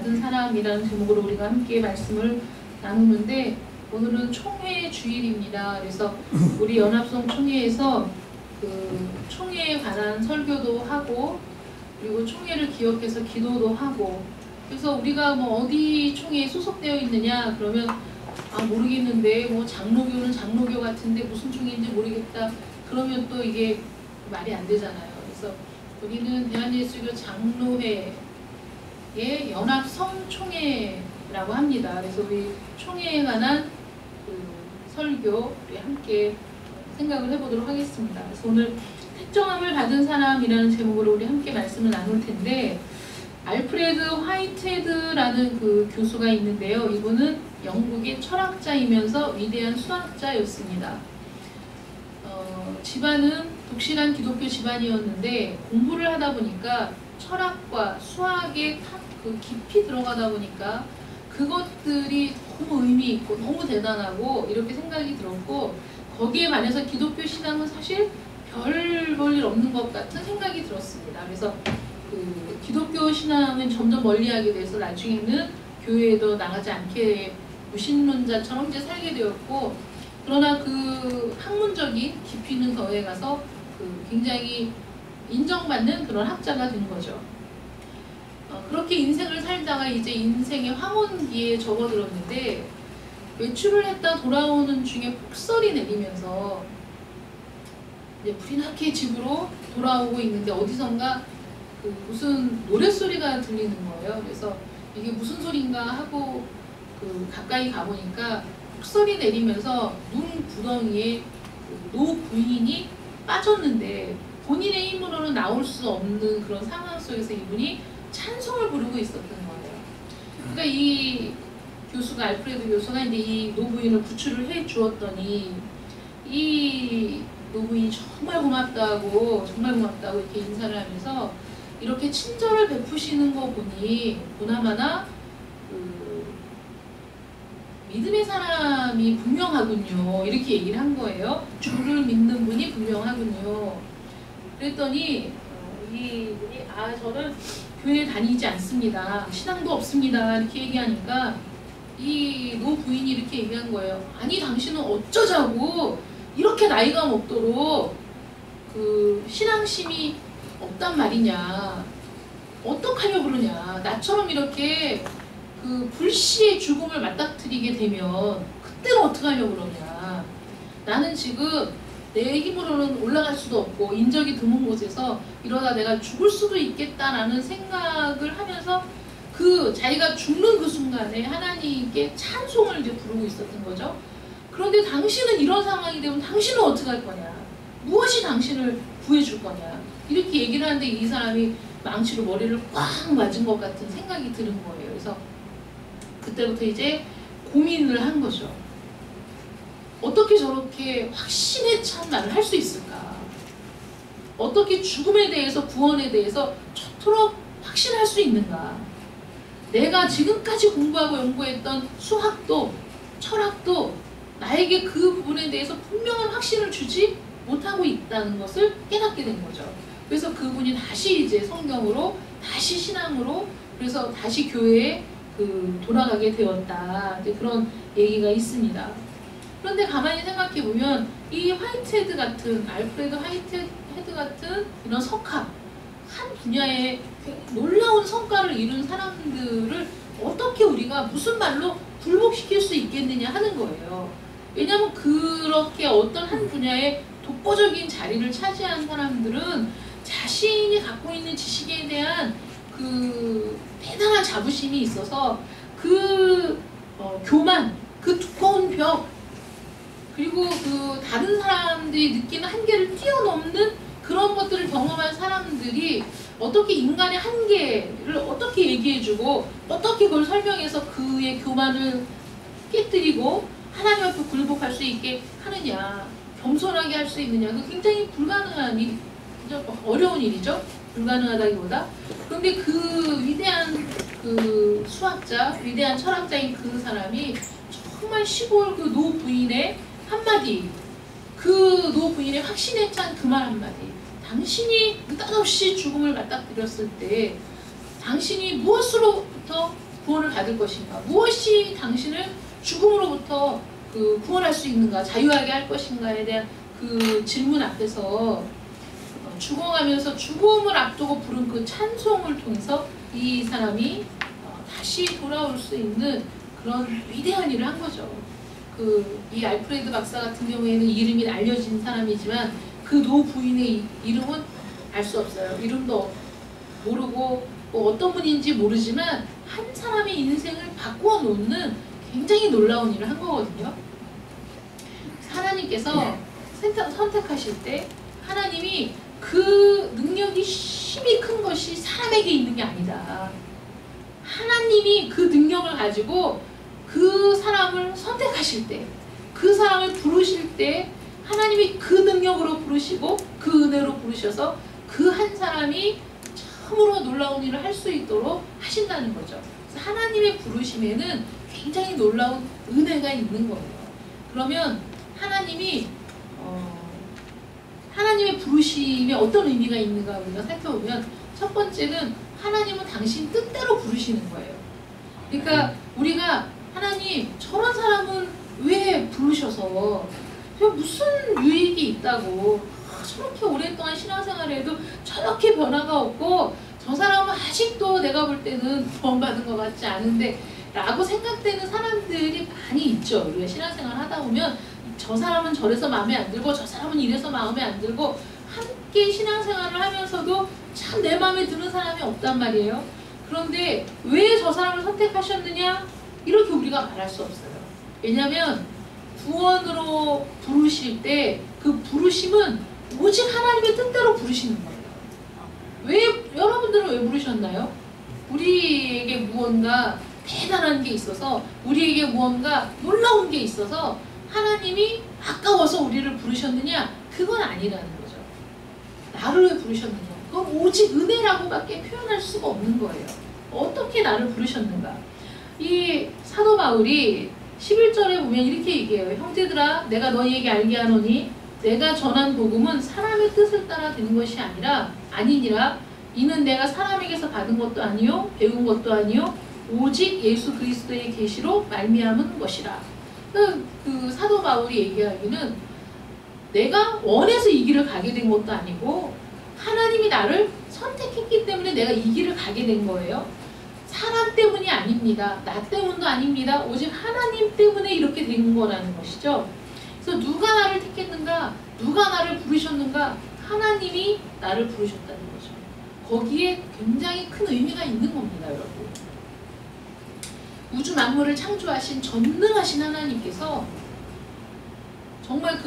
받은 사람이라는 제목으로 우리가 함께 말씀을 나누는데, 오늘은 총회 주일입니다. 그래서 우리 연합성 총회에서 그 총회에 관한 설교도 하고, 그리고 총회를 기억해서 기도도 하고, 그래서 우리가 뭐 어디 총회에 소속되어 있느냐 그러면 모르겠는데, 뭐 장로교는 장로교 같은데 무슨 총회인지 모르겠다 그러면 또 이게 말이 안 되잖아요. 그래서 우리는 대한예수교 장로회의 연합성총회라고 합니다. 그래서 우리 총회에 관한 그 설교 우리 함께 생각을 해보도록 하겠습니다. 그래서 오늘 택정함을 받은 사람이라는 제목으로 우리 함께 말씀을 나눌 텐데, 알프레드 화이트헤드라는 그 교수가 있는데요. 이분은 영국의 철학자이면서 위대한 수학자였습니다. 집안은 독실한 기독교 집안이었는데, 공부를 하다 보니까 철학과 수학에 그 깊이 들어가다 보니까 그것들이 너무 의미 있고 너무 대단하고 이렇게 생각이 들었고, 거기에 반해서 기독교 신앙은 사실 별 볼 일 없는 것 같은 생각이 들었습니다. 그래서 그 기독교 신앙은 점점 멀리하게 돼서 나중에는 교회에도 나가지 않게 무신론자처럼 이제 살게 되었고, 그러나 그 학문적인 깊이는 더해 가서 그 굉장히 인정받는 그런 학자가 된 거죠. 그렇게 인생을 살다가 이제 인생의 황혼기에 접어들었는데, 외출을 했다 돌아오는 중에 폭설이 내리면서 이제 불이 나게 집으로 돌아오고 있는데, 어디선가 그 무슨 노랫소리가 들리는 거예요. 그래서 이게 무슨 소린가 하고 그 가까이 가보니까 폭설이 내리면서 눈 구덩이에 그 노 부인이 빠졌는데, 본인의 힘으로는 나올 수 없는 그런 상황 속에서 이분이 찬송을 부르고 있었던 거예요. 그러니까 이 교수가, 알프레드 교수가 이제 이 노부인을 구출을 해 주었더니, 이 노부인이 정말 고맙다고 이렇게 인사를 하면서 이렇게 친절을 베푸시는 거 보니 보나마나 그 믿음의 사람이 분명하군요, 이렇게 얘기를 한 거예요. 주를 믿는 분이 분명하군요. 그랬더니 이분이 저는 교회에 다니지 않습니다, 신앙도 없습니다, 이렇게 얘기하니까 이 노 부인이 이렇게 얘기한 거예요. 아니, 당신은 어쩌자고 이렇게 나이가 먹도록 그 신앙심이 없단 말이냐, 어떡하려고 그러냐, 나처럼 이렇게 그 불시의 죽음을 맞닥뜨리게 되면 그때는 어떡하려고 그러냐, 나는 지금 내 힘으로는 올라갈 수도 없고 인적이 드문 곳에서 이러다 내가 죽을 수도 있겠다라는 생각을 하면서 그 자기가 죽는 그 순간에 하나님께 찬송을 이제 부르고 있었던 거죠. 그런데 당신은 이런 상황이 되면 당신은 어떻게 할 거냐, 무엇이 당신을 구해줄 거냐, 이렇게 얘기를 하는데 이 사람이 망치로 머리를 꽉 맞은 것 같은 생각이 드는 거예요. 그래서 그때부터 이제 고민을 한 거죠. 어떻게 저렇게 확신에 찬 말을 할 수 있을까? 어떻게 죽음에 대해서, 구원에 대해서 저토록 확신할 수 있는가? 내가 지금까지 공부하고 연구했던 수학도 철학도 나에게 그 부분에 대해서 분명한 확신을 주지 못하고 있다는 것을 깨닫게 된 거죠. 그래서 그분이 다시 이제 성경으로, 다시 신앙으로, 그래서 다시 교회에 돌아가게 되었다, 이제 그런 얘기가 있습니다. 그런데 가만히 생각해 보면 이 화이트헤드 같은, 알프레드 화이트헤드 같은 이런 석학, 한 분야에 놀라운 성과를 이룬 사람들을 어떻게 우리가 무슨 말로 굴복시킬 수 있겠느냐 하는 거예요. 왜냐하면 그렇게 어떤 한 분야에 독보적인 자리를 차지한 사람들은 자신이 갖고 있는 지식에 대한 그 대단한 자부심이 있어서 그 교만, 그 두꺼운 벽, 그리고 그 다른 사람들이 느끼는 한계를 뛰어넘는 그런 것들을 경험한 사람들이 어떻게 인간의 한계를 어떻게 얘기해주고 어떻게 그걸 설명해서 그의 교만을 깨뜨리고 하나님 앞에 굴복할 수 있게 하느냐, 겸손하게 할 수 있느냐, 그 굉장히 불가능한 일, 어려운 일이죠. 불가능하다기보다. 그런데 그 위대한 그 수학자, 위대한 철학자인 그 사람이 정말 시골 그 노 부인의 한마디, 그 노 부인의 확신에 찬 그 말 한마디, 당신이 느닷없이 죽음을 맞닥뜨렸을 때 당신이 무엇으로부터 구원을 받을 것인가? 무엇이 당신을 죽음으로부터 구원할 수 있는가? 자유하게 할 것인가에 대한 그 질문 앞에서 죽어가면서 죽음을 앞두고 부른 그 찬송을 통해서 이 사람이 다시 돌아올 수 있는 그런 위대한 일을 한 거죠. 이 알프레드 박사 같은 경우에는 이름이 알려진 사람이지만 그 노 부인의 이름은 알 수 없어요. 이름도 모르고 어떤 분인지 모르지만 한 사람의 인생을 바꾸어 놓는 굉장히 놀라운 일을 한 거거든요. 하나님께서 선택하실 때 하나님이 그 능력이 힘이 큰 것이 사람에게 있는 게 아니다. 하나님이 그 능력을 가지고 그 사람을 선택하실 때, 그 사람을 부르실 때 하나님이 그 능력으로 부르시고 그 은혜로 부르셔서 그 한 사람이 참으로 놀라운 일을 할 수 있도록 하신다는 거죠. 그래서 하나님의 부르심에는 굉장히 놀라운 은혜가 있는 거예요. 그러면 하나님의 부르심에 어떤 의미가 있는가 우리가 살펴보면 첫 번째는 하나님은 당신 뜻대로 부르시는 거예요. 그러니까 우리가 하나님 저런 사람은 왜 부르셔서 무슨 유익이 있다고 저렇게 오랫동안 신앙생활을 해도 저렇게 변화가 없고 저 사람은 아직도 내가 볼 때는 구원받은 것 같지 않은데 라고 생각되는 사람들이 많이 있죠. 우리가 신앙생활 하다 보면 저 사람은 저래서 마음에 안 들고 저 사람은 이래서 마음에 안 들고 함께 신앙생활을 하면서도 참 내 마음에 드는 사람이 없단 말이에요. 그런데 왜 저 사람을 선택하셨느냐? 이렇게 우리가 말할 수 없어요. 왜냐하면 구원으로 부르실 때 그 부르심은 오직 하나님의 뜻대로 부르시는 거예요. 여러분들은 왜 부르셨나요? 우리에게 무언가 대단한 게 있어서, 우리에게 무언가 놀라운 게 있어서 하나님이 아까워서 우리를 부르셨느냐? 그건 아니라는 거죠. 나를 왜 부르셨느냐? 그건 오직 은혜라고밖에 표현할 수가 없는 거예요. 어떻게 나를 부르셨는가? 이 사도 바울이 11절에 보면 이렇게 얘기해요. 형제들아, 내가 너희에게 알게 하노니 내가 전한 복음은 사람의 뜻을 따라 되는 것이 아니니라. 이는 내가 사람에게서 받은 것도 아니요 배운 것도 아니요 오직 예수 그리스도의 계시로 말미암은 것이라. 그 사도 바울이 얘기하기는 내가 원해서 이 길을 가게 된 것도 아니고 하나님이 나를 선택했기 때문에 내가 이 길을 가게 된 거예요. 사람 때문이 아닙니다. 나 때문도 아닙니다. 오직 하나님 때문에 이렇게 된 거라는 것이죠. 그래서 누가 나를 택했는가? 누가 나를 부르셨는가? 하나님이 나를 부르셨다는 거죠. 거기에 굉장히 큰 의미가 있는 겁니다, 여러분. 우주 만물을 창조하신 전능하신 하나님께서 정말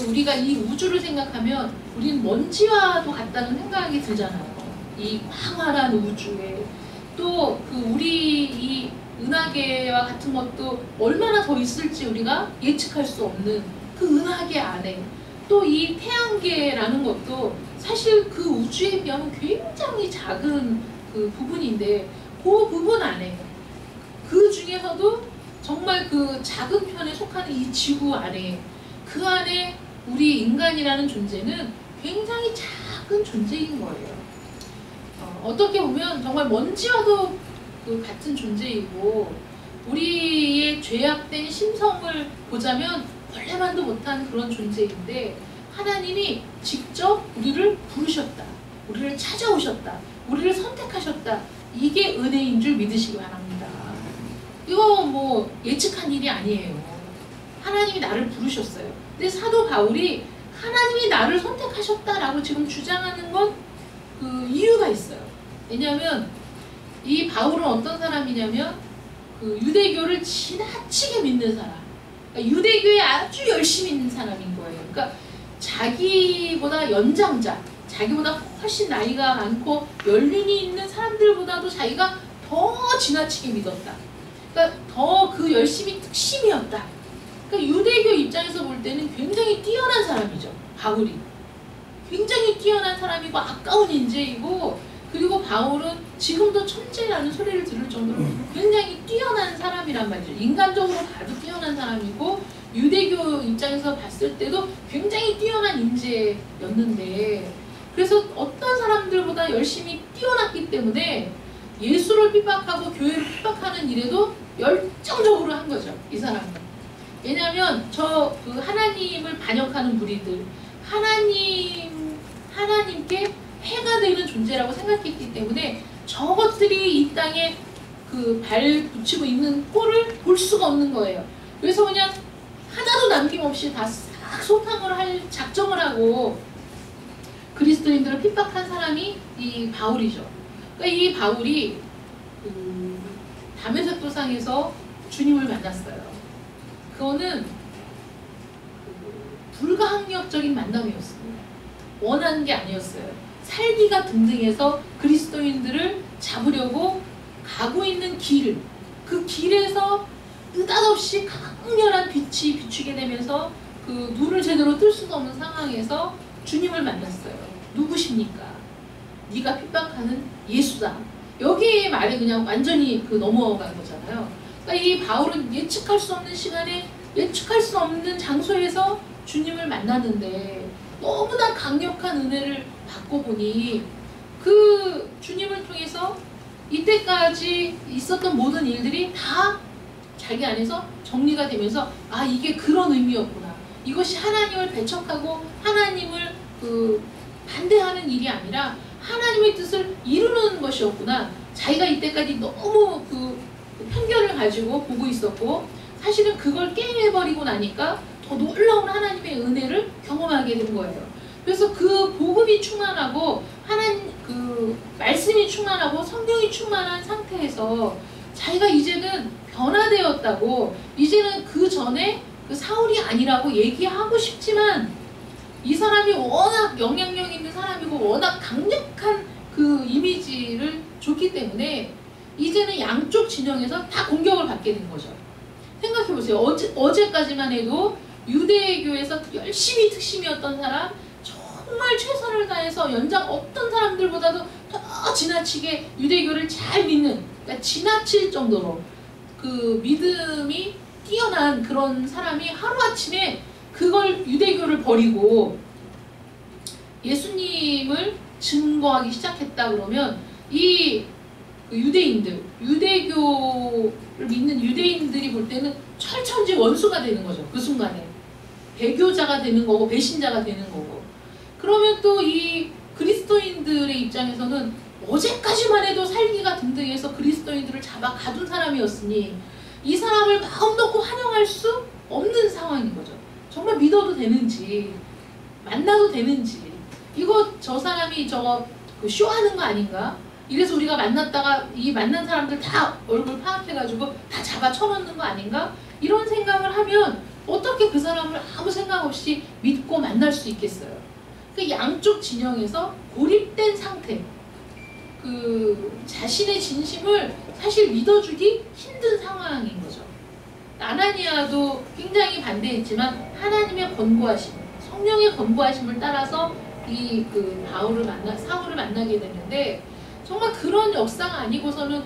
우리가 이 우주를 생각하면 우리는 먼지와도 같다는 생각이 들잖아요. 이 광활한 우주에 또 우리 이 은하계와 같은 것도 얼마나 더 있을지 우리가 예측할 수 없는 그 은하계 안에 또 이 태양계라는 것도 사실 그 우주에 비하면 굉장히 작은 그 부분인데 그 부분 안에 그 중에서도 정말 그 작은 편에 속하는 이 지구 안에 그 안에 우리 인간이라는 존재는 굉장히 작은 존재인 거예요. 어떻게 보면 정말 먼지와도 같은 존재이고 우리의 죄악된 심성을 보자면 원래만도 못한 그런 존재인데 하나님이 직접 우리를 부르셨다. 우리를 찾아오셨다. 우리를 선택하셨다. 이게 은혜인 줄 믿으시기 바랍니다. 이거 뭐 예측한 일이 아니에요. 하나님이 나를 부르셨어요. 근데 사도 바울이 하나님이 나를 선택하셨다라고 지금 주장하는 건 그 이유가 있어요. 왜냐하면 이 바울은 어떤 사람이냐면 유대교를 지나치게 믿는 사람. 그러니까 유대교에 아주 열심히 있는 사람인 거예요. 그러니까 자기보다 연장자, 자기보다 훨씬 나이가 많고 연륜이 있는 사람들보다도 자기가 더 지나치게 믿었다. 그러니까 더 그 열심이 특심이었다. 그러니까 유대교 입장에서 볼 때는 굉장히 뛰어난 사람이죠. 바울이. 굉장히 뛰어난 사람이고 아까운 인재이고 그리고 바울은 지금도 천재라는 소리를 들을 정도로 굉장히 뛰어난 사람이란 말이죠. 인간적으로 봐도 뛰어난 사람이고 유대교 입장에서 봤을 때도 굉장히 뛰어난 인재였는데 그래서 어떤 사람들보다 열심히 뛰어났기 때문에 예수를 핍박하고 교회를 핍박하는 일에도 열정적으로 한 거죠. 이 사람은. 왜냐하면 그 하나님을 반역하는 무리들, 하나님께 해가 되는 존재라고 생각했기 때문에 저것들이 이 땅에 그 발 붙이고 있는 꼴을 볼 수가 없는 거예요. 그래서 그냥 하나도 남김없이 다 싹 소탕을 할 작정을 하고 그리스도인들을 핍박한 사람이 이 바울이죠. 그러니까 이 바울이 다메섹 도상에서 주님을 만났어요. 그거는 불가항력적인 만남이었습니다. 원하는 게 아니었어요. 살기가 등등해서 그리스도인들을 잡으려고 가고 있는 길, 그 길에서 느닷없이 강렬한 빛이 비추게 되면서 그 눈을 제대로 뜰 수도 없는 상황에서 주님을 만났어요. 누구십니까? 네가 핍박하는 예수다. 여기 말에 그냥 완전히 넘어간 거잖아요. 그러니까 이 바울은 예측할 수 없는 시간에 예측할 수 없는 장소에서 주님을 만났는데 너무나 강력한 은혜를 받고 보니 그 주님을 통해서 이때까지 있었던 모든 일들이 다 자기 안에서 정리가 되면서 아, 이게 그런 의미였구나. 이것이 하나님을 배척하고 하나님을 반대하는 일이 아니라 하나님의 뜻을 이루는 것이었구나. 자기가 이때까지 너무 편견을 가지고 보고 있었고 사실은 그걸 깨버리고 나니까 더 놀라운 하나님의 은혜를 경험하게 된 거예요. 그래서 그 복음이 충만하고 말씀이 충만하고 성경이 충만한 상태에서 자기가 이제는 변화되었다고, 이제는 그 전에 그 사울이 아니라고 얘기하고 싶지만 이 사람이 워낙 영향력 있는 사람이고 워낙 강력한 그 이미지를 줬기 때문에 이제는 양쪽 진영에서 다 공격을 받게 된 거죠. 생각해보세요. 어제까지만 해도 유대교에서 열심히 특심이었던 사람, 정말 최선을 다해서 연장 어떤 사람들보다도 더 지나치게 유대교를 잘 믿는, 그러니까 지나칠 정도로 그 믿음이 뛰어난 그런 사람이 하루아침에 그걸 유대교를 버리고 예수님을 증거하기 시작했다 그러면 이 유대인들, 유대교를 믿는 유대인들이 볼 때는 철천지 원수가 되는 거죠. 그 순간에 배교자가 되는 거고 배신자가 되는 거고. 그러면 또 이 그리스도인들의 입장에서는 어제까지만 해도 살기가 등등해서 그리스도인들을 잡아 가둔 사람이었으니 이 사람을 마음 놓고 환영할 수 없는 상황인 거죠. 정말 믿어도 되는지 만나도 되는지, 이거 저 사람이 저거 쇼하는 거 아닌가? 이래서 우리가 만났다가 이 만난 사람들 다 얼굴 파악해가지고 다 잡아 쳐놓는 거 아닌가? 이런 생각을 하면 어떻게 그 사람을 아무 생각 없이 믿고 만날 수 있겠어요? 그 양쪽 진영에서 고립된 상태, 그 자신의 진심을 사실 믿어주기 힘든 상황인 거죠. 아나니아도 굉장히 반대했지만 하나님의 권고하심, 성령의 권고하심을 따라서 이 사울을 만나게 되는데 정말 그런 역사가 아니고서는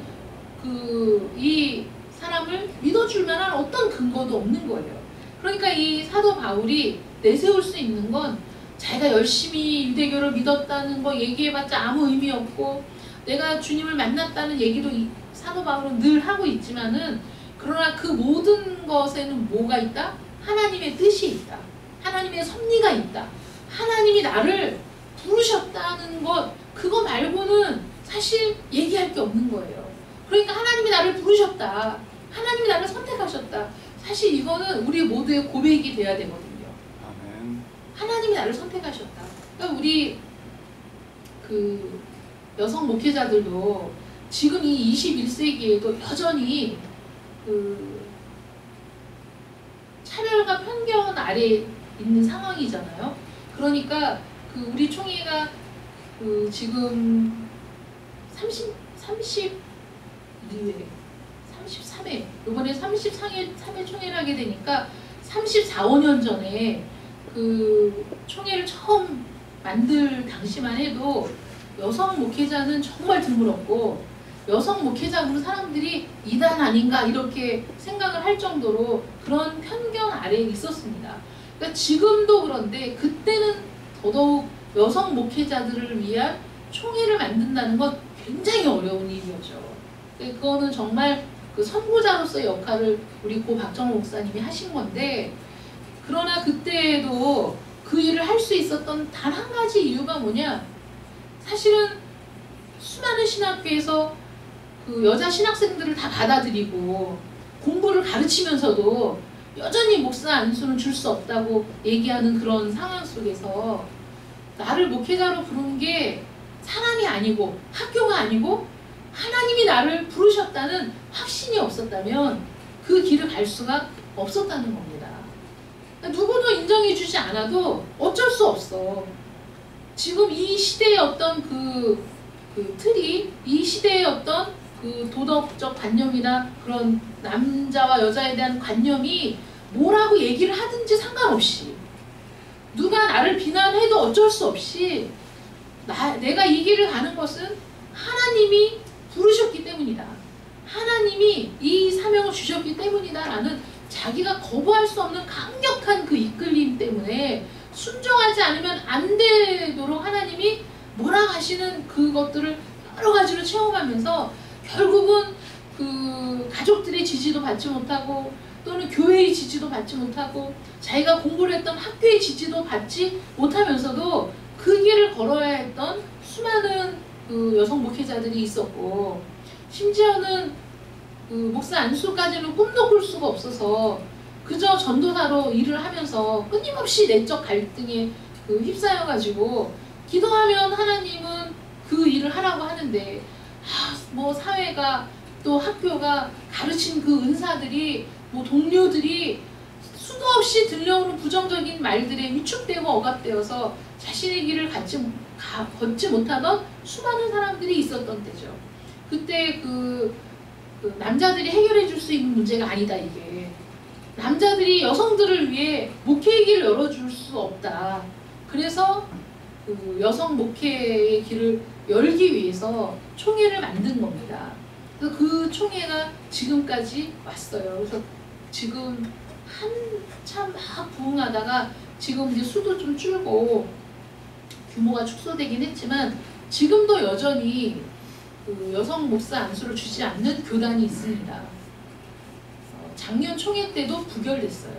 이 사람을 믿어줄 만한 어떤 근거도 없는 거예요. 그러니까 이 사도 바울이 내세울 수 있는 건 자기가 열심히 유대교를 믿었다는 거 얘기해봤자 아무 의미 없고, 내가 주님을 만났다는 얘기도 이 사도 바울은 늘 하고 있지만은, 그러나 그 모든 것에는 뭐가 있다? 하나님의 뜻이 있다. 하나님의 섭리가 있다. 하나님이 나를 부르셨다는 것, 그거 말고는 사실 얘기할 게 없는 거예요. 그러니까 하나님이 나를 부르셨다. 하나님이 나를 선택하셨다. 사실 이거는 우리 모두의 고백이 돼야 되거든요. 아멘. 하나님이 나를 선택하셨다. 그러니까 우리 여성 목회자들도 지금 이 21세기에도 여전히 차별과 편견 아래 있는 상황이잖아요. 그러니까 우리 총회가 지금 33회, 이번에 33회 총회를 하게 되니까 34, 5년 전에 총회를 처음 만들 당시만 해도 여성 목회자는 정말 드물었고, 여성 목회자로 사람들이 이단 아닌가 이렇게 생각을 할 정도로 그런 편견 아래에 있었습니다. 그러니까 지금도 그런데 그때는 더더욱 여성 목회자들을 위한 총회를 만든다는 건 굉장히 어려운 일이었죠. 그거는 정말 그 선구자로서의 역할을 우리 고 박정호 목사님이 하신 건데, 그러나 그때에도 그 일을 할 수 있었던 단 한 가지 이유가 뭐냐, 사실은 수많은 신학교에서 그 여자 신학생들을 다 받아들이고 공부를 가르치면서도 여전히 목사 안수는 줄 수 없다고 얘기하는 그런 상황 속에서 나를 목회자로 부른 게 사람이 아니고 학교가 아니고 하나님이 나를 부르셨다는 확신이 없었다면 그 길을 갈 수가 없었다는 겁니다. 누구도 인정해주지 않아도 어쩔 수 없어. 지금 이 시대의 어떤 그 틀이, 이 시대의 어떤 그 도덕적 관념이나 그런 남자와 여자에 대한 관념이 뭐라고 얘기를 하든지 상관없이, 누가 나를 비난해도 어쩔 수 없이 내가 이 길을 가는 것은 하나님이 부르셨기 때문이다, 하나님이 이 사명을 주셨기 때문이다 라는 자기가 거부할 수 없는 강력한 그 이끌림 때문에 순종하지 않으면 안 되도록 하나님이 몰아가시는 그것들을 여러 가지로 체험하면서 결국은 그 가족들의 지지도 받지 못하고 또는 교회의 지지도 받지 못하고 자기가 공부를 했던 학교의 지지도 받지 못하면서도 그 길을 걸어야 했던 수많은 그 여성 목회자들이 있었고, 심지어는 그 목사 안수까지는 꿈도 꿀 수가 없어서 그저 전도사로 일을 하면서 끊임없이 내적 갈등에 그 휩싸여가지고 기도하면 하나님은 그 일을 하라고 하는데, 뭐 사회가 또 학교가 가르친 그 은사들이 뭐 동료들이 수도 없이 들려오는 부정적인 말들에 위축되고 억압되어서 자신의 길을 걷지 못하던 수많은 사람들이 있었던 때죠. 그때 그 남자들이 해결해 줄 수 있는 문제가 아니다, 이게. 남자들이 여성들을 위해 목회의 길을 열어줄 수 없다. 그래서 그 여성 목회의 길을 열기 위해서 총회를 만든 겁니다. 그래서 그 총회가 지금까지 왔어요. 그래서 지금 한참 막 부흥하다가 지금 이제 수도 좀 줄고 규모가 축소되긴 했지만 지금도 여전히 그 여성 목사 안수를 주지 않는 교단이 있습니다. 작년 총회 때도 부결됐어요.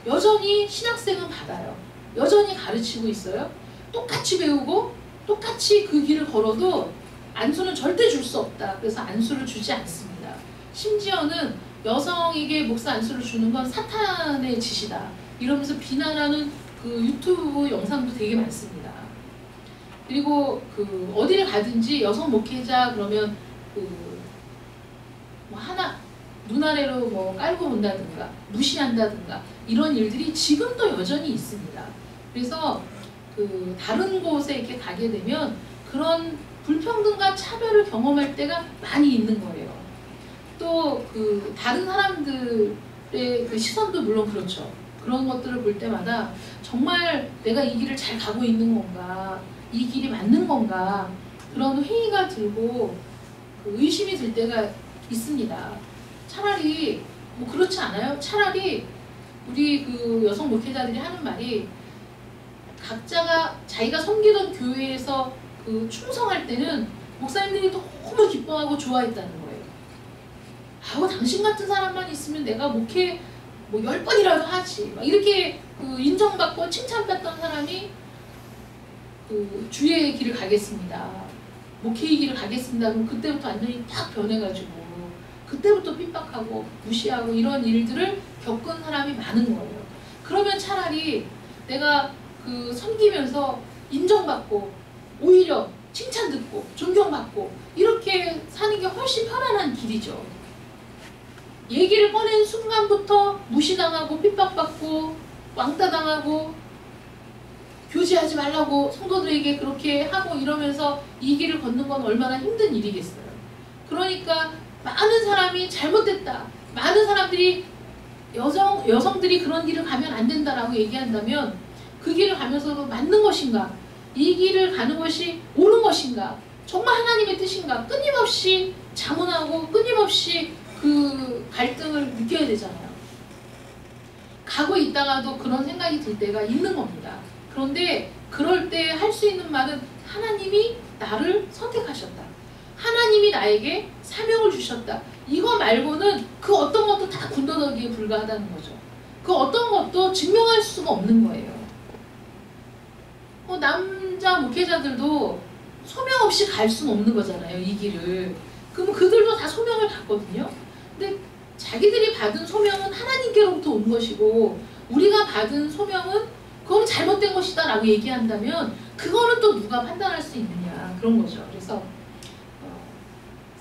여전히 신학생은 받아요. 여전히 가르치고 있어요. 똑같이 배우고 똑같이 그 길을 걸어도 안수는 절대 줄 수 없다. 그래서 안수를 주지 않습니다. 심지어는 여성에게 목사 안수를 주는 건 사탄의 짓이다, 이러면서 비난하는 그 유튜브 영상도 되게 많습니다. 그리고 그 어디를 가든지 여성 목회자 그러면 그 뭐 하나 눈 아래로 뭐 깔고 본다든가 무시한다든가 이런 일들이 지금도 여전히 있습니다. 그래서 그 다른 곳에 이렇게 가게 되면 그런 불평등과 차별을 경험할 때가 많이 있는 거예요. 또 그 다른 사람들의 그 시선도 물론 그렇죠. 그런 것들을 볼 때마다 정말 내가 이 길을 잘 가고 있는 건가, 이 길이 맞는 건가, 그런 회의가 들고 그 의심이 들 때가 있습니다. 차라리 뭐 그렇지 않아요? 차라리 우리 그 여성 목회자들이 하는 말이, 각자가 자기가 섬기던 교회에서 그 충성할 때는 목사님들이 너무 기뻐하고 좋아했다는 거예요. 아우, 당신 같은 사람만 있으면 내가 목회 뭐 10번이라도 하지, 막 이렇게 그 인정받고 칭찬받던 사람이 그 주의 길을 가겠습니다, 목회의 길을 가겠습니다, 그럼 그때부터 완전히 딱 변해가지고 그때부터 핍박하고 무시하고 이런 일들을 겪은 사람이 많은 거예요. 그러면 차라리 내가 그 섬기면서 인정받고 오히려 칭찬 듣고 존경받고 이렇게 사는 게 훨씬 편안한 길이죠. 얘기를 꺼낸 순간부터 무시당하고 핍박받고 왕따당하고 교제하지 말라고 성도들에게 그렇게 하고 이러면서 이 길을 걷는 건 얼마나 힘든 일이겠어요. 그러니까 많은 사람이 잘못됐다, 많은 사람들이 여성들이 그런 길을 가면 안 된다라고 얘기한다면 그 길을 가면서도 맞는 것인가, 이 길을 가는 것이 옳은 것인가, 정말 하나님의 뜻인가, 끊임없이 자문하고 끊임없이 그 갈등을 느껴야 되잖아요. 가고 있다가도 그런 생각이 들 때가 있는 겁니다. 그런데 그럴 때 할 수 있는 말은 하나님이 나를 선택하셨다. 하나님이 나에게 사명을 주셨다. 이거 말고는 그 어떤 것도 다 군더더기에 불과하다는 거죠. 그 어떤 것도 증명할 수가 없는 거예요. 남자 목회자들도 소명 없이 갈 수는 없는 거잖아요, 이 길을. 그럼 그들도 다 소명을 받거든요. 근데 자기들이 받은 소명은 하나님께로부터 온 것이고, 우리가 받은 소명은 그건 잘못된 것이다 라고 얘기한다면 그거는 또 누가 판단할 수 있느냐, 그런 거죠. 그래서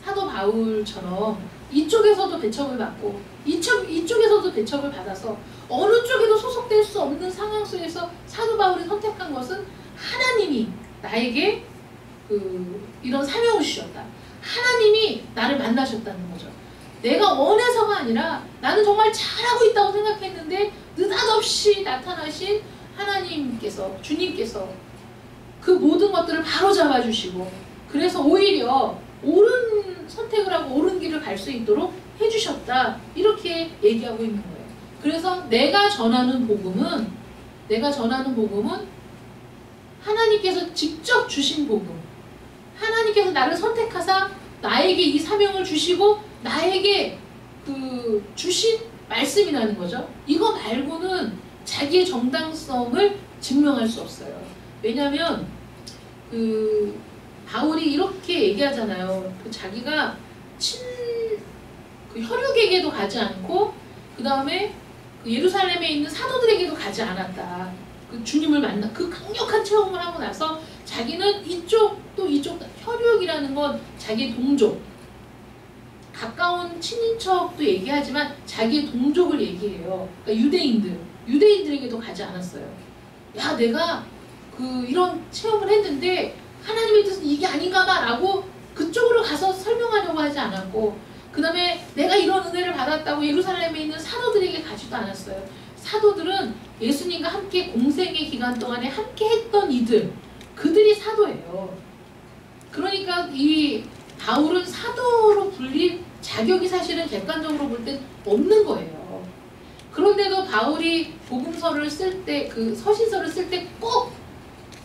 사도 바울처럼 이쪽에서도 배척을 받고 이쪽에서도 배척을 받아서 어느 쪽에도 소속될 수 없는 상황 속에서 사도 바울이 선택한 것은 하나님이 나에게 이런 사명을 주셨다. 하나님이 나를 만나셨다는 거죠. 내가 원해서가 아니라 나는 정말 잘하고 있다고 생각했는데 느닷없이 나타나신 하나님께서, 주님께서 그 모든 것들을 바로 잡아주시고, 그래서 오히려 옳은 선택을 하고 옳은 길을 갈 수 있도록 해주셨다, 이렇게 얘기하고 있는 거예요. 그래서 내가 전하는 복음은 하나님께서 직접 주신 복음, 하나님께서 나를 선택하사 나에게 이 사명을 주시고 나에게 주신 말씀이라는 거죠. 이거 말고는 자기의 정당성을 증명할 수 없어요. 왜냐하면 바울이 이렇게 얘기하잖아요. 자기가 혈육에게도 가지 않고 그 다음에 예루살렘에 있는 사도들에게도 가지 않았다. 주님을 만나 그 강력한 체험을 하고 나서 자기는 이쪽 또 이쪽, 혈육이라는 건 자기의 동족, 가까운 친인척도 얘기하지만 자기의 동족을 얘기해요. 그러니까 유대인들에게도 가지 않았어요. 야, 내가 이런 체험을 했는데 하나님의 뜻은 이게 아닌가 봐 라고 그쪽으로 가서 설명하려고 하지 않았고, 그 다음에 내가 이런 은혜를 받았다고 예루살렘에 있는 사도들에게 가지도 않았어요. 사도들은 예수님과 함께 공생의 기간 동안에 함께 했던 그들이 사도예요. 그러니까 이 바울은 사도로 불릴 자격이 사실은 객관적으로 볼 땐 없는 거예요. 그런데도 바울이 복음서를 쓸 때, 서신서를 쓸 때 꼭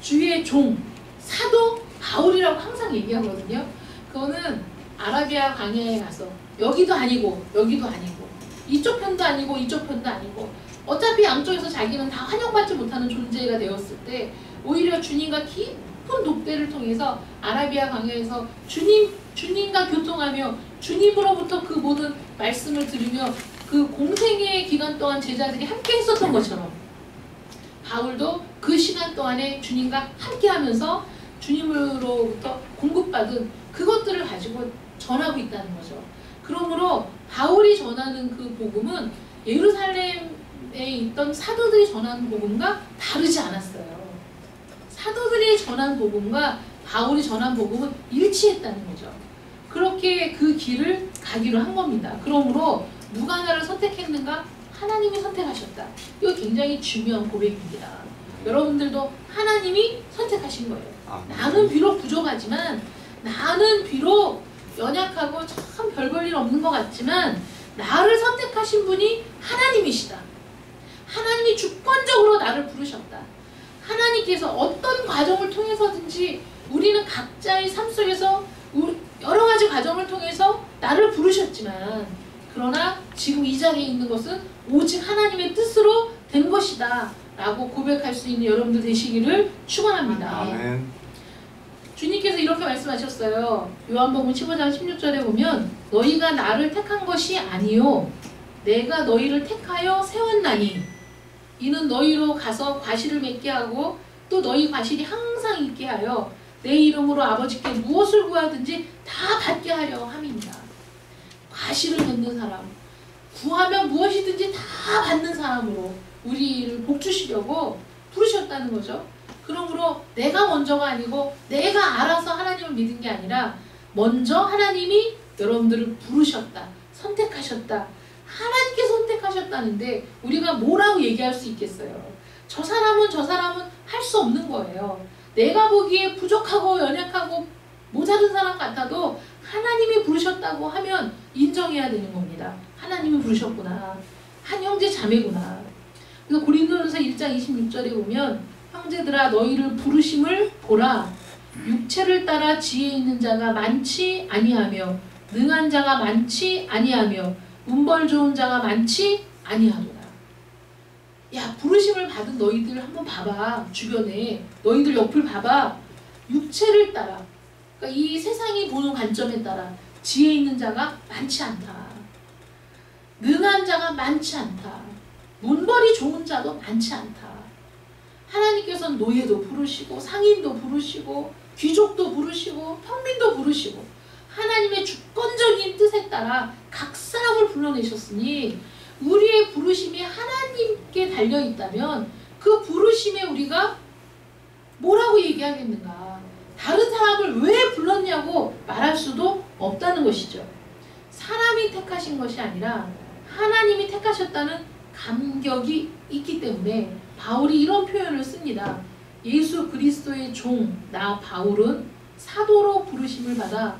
주의 종, 사도 바울이라고 항상 얘기하거든요. 그거는 아라비아 광야에 가서 여기도 아니고 여기도 아니고 이쪽 편도 아니고 이쪽 편도 아니고 어차피 양쪽에서 자기는 다 환영받지 못하는 존재가 되었을 때 오히려 주님과 깊은 독대를 통해서 아라비아 광야에서 주님과 교통하며 주님으로부터 그 모든 말씀을 들으며 그 공생의 기간 동안 제자들이 함께 했었던 것처럼 바울도 그 시간 동안에 주님과 함께 하면서 주님으로부터 공급받은 그것들을 가지고 전하고 있다는 거죠. 그러므로 바울이 전하는 그 복음은 예루살렘에 있던 사도들이 전하는 복음과 다르지 않았어요. 사도들이 전한 복음과 바울이 전한 복음은 일치했다는 거죠. 그렇게 그 길을 가기로 한 겁니다. 그러므로 누가 나를 선택했는가? 하나님이 선택하셨다. 이거 굉장히 중요한 고백입니다. 여러분들도 하나님이 선택하신 거예요. 나는 비록 부족하지만, 나는 비록 연약하고 참 별 볼 일 없는 것 같지만 나를 선택하신 분이 하나님이시다. 하나님이 주권적으로 나를 부르셨다. 하나님께서 어떤 과정을 통해서든지 우리는 각자의 삶 속에서 여러 가지 과정을 통해서 나를 부르셨지만, 그러나 지금 이 자리에 있는 것은 오직 하나님의 뜻으로 된 것이다 라고 고백할 수 있는 여러분들 되시기를 축원합니다. 아멘. 주님께서 이렇게 말씀하셨어요. 요한복음 15장 16절에 보면 너희가 나를 택한 것이 아니요 내가 너희를 택하여 세웠나니 이는 너희로 가서 과실을 맺게 하고 또 너희 과실이 항상 있게 하여 내 이름으로 아버지께 무엇을 구하든지 다 받게 하려 함입니다. 과실을 맺는 사람, 구하면 무엇이든지 다 받는 사람으로 우리를 복주시려고 부르셨다는 거죠. 그러므로 내가 먼저가 아니고 내가 알아서 하나님을 믿은 게 아니라 먼저 하나님이 여러분들을 부르셨다, 선택하셨다. 하나님께 선택하셨다는데 우리가 뭐라고 얘기할 수 있겠어요? 저 사람은 할 수 없는 거예요. 내가 보기에 부족하고 연약하고 모자른 사람 같아도 하나님이 부르셨다고 하면 인정해야 되는 겁니다. 하나님이 부르셨구나. 한 형제 자매구나. 그래서 고린도전서 1장 26절에 보면 형제들아 너희를 부르심을 보라. 육체를 따라 지혜 있는 자가 많지 아니하며 능한 자가 많지 아니하며 문벌 좋은 자가 많지 아니하도다. 야, 부르심을 받은 너희들 한번 봐봐. 주변에 너희들 옆을 봐봐. 육체를 따라, 그러니까 이 세상이 보는 관점에 따라 지혜 있는 자가 많지 않다. 능한 자가 많지 않다. 문벌이 좋은 자도 많지 않다. 하나님께서는 노예도 부르시고 상인도 부르시고 귀족도 부르시고 평민도 부르시고 하나님의 주권적인 뜻에 따라 각 사람을 불러내셨으니 우리의 부르심이 하나님께 달려있다면 그 부르심에 우리가 뭐라고 얘기하겠는가? 다른 사람을 왜 불렀냐고 말할 수도 없다는 것이죠. 사람이 택하신 것이 아니라 하나님이 택하셨다는 감격이 있기 때문에 바울이 이런 표현을 씁니다. 예수 그리스도의 종 나 바울은 사도로 부르심을 받아